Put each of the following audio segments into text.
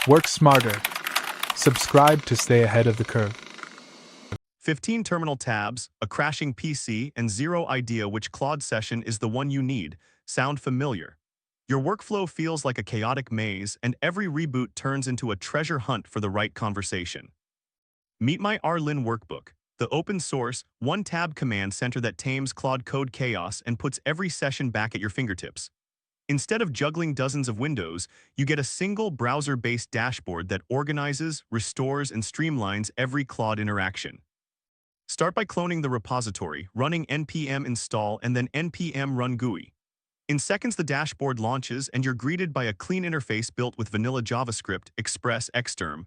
Work smarter. Subscribe to stay ahead of the curve. 15 terminal tabs, a crashing PC, and zero idea which Claude session is the one you need. Sound familiar? Your workflow feels like a chaotic maze, and every reboot turns into a treasure hunt for the right conversation. Meet MyRLin Workbook, the open-source, one-tab command center that tames Claude code chaos and puts every session back at your fingertips. Instead of juggling dozens of windows, you get a single browser-based dashboard that organizes, restores, and streamlines every Claude interaction. Start by cloning the repository, running npm install and then npm run GUI. In seconds, the dashboard launches and you're greeted by a clean interface built with vanilla JavaScript, Express, Xterm,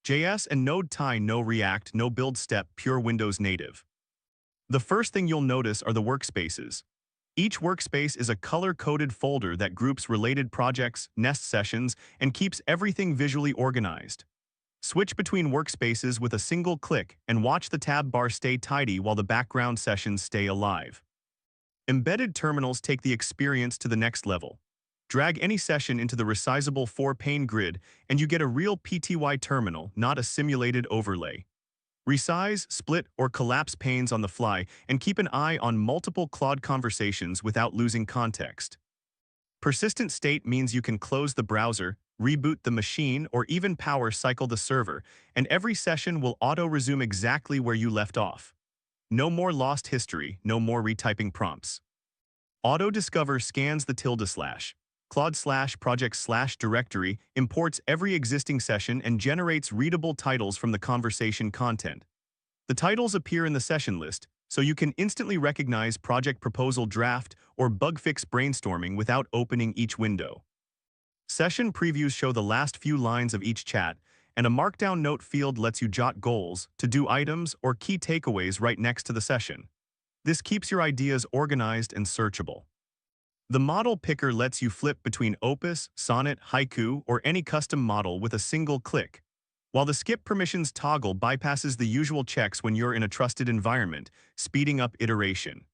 JS, and Node tie, no React, no build step, pure Windows native. The first thing you'll notice are the workspaces. Each workspace is a color-coded folder that groups related projects, nests sessions, and keeps everything visually organized. Switch between workspaces with a single click and watch the tab bar stay tidy while the background sessions stay alive. Embedded terminals take the experience to the next level. Drag any session into the resizable 4-pane grid and you get a real PTY terminal, not a simulated overlay. Resize, split, or collapse panes on the fly and keep an eye on multiple Claude conversations without losing context. Persistent state means you can close the browser, reboot the machine, or even power cycle the server, and every session will auto-resume exactly where you left off. No more lost history, no more retyping prompts. Auto-discover scans the ~/ Claude / project / directory, imports every existing session and generates readable titles from the conversation content. The titles appear in the session list, so you can instantly recognize project proposal draft or bug fix brainstorming without opening each window. Session previews show the last few lines of each chat, and a markdown note field lets you jot goals, to-do items, or key takeaways right next to the session. This keeps your ideas organized and searchable. The model picker lets you flip between Opus, Sonnet, Haiku, or any custom model with a single click, while the skip permissions toggle bypasses the usual checks when you're in a trusted environment, speeding up iteration.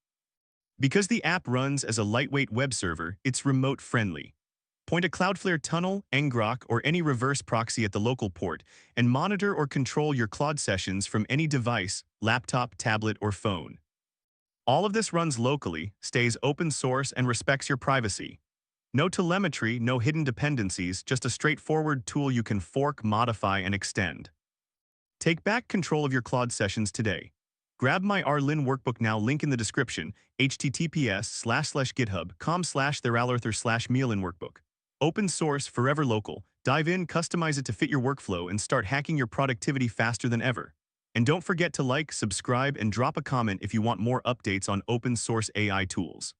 Because the app runs as a lightweight web server, it's remote-friendly. Point a Cloudflare tunnel, ngrok, or any reverse proxy at the local port, and monitor or control your Claude sessions from any device, laptop, tablet, or phone. All of this runs locally, stays open source, and respects your privacy. No telemetry, no hidden dependencies, just a straightforward tool you can fork, modify, and extend. Take back control of your Claude sessions today. Grab MyRLin Workbook now, link in the description, https://github.com/theiralauthor/MyRLin Workbook. Open source, forever local. Dive in, customize it to fit your workflow, and start hacking your productivity faster than ever. And don't forget to like, subscribe, and drop a comment if you want more updates on open source AI tools.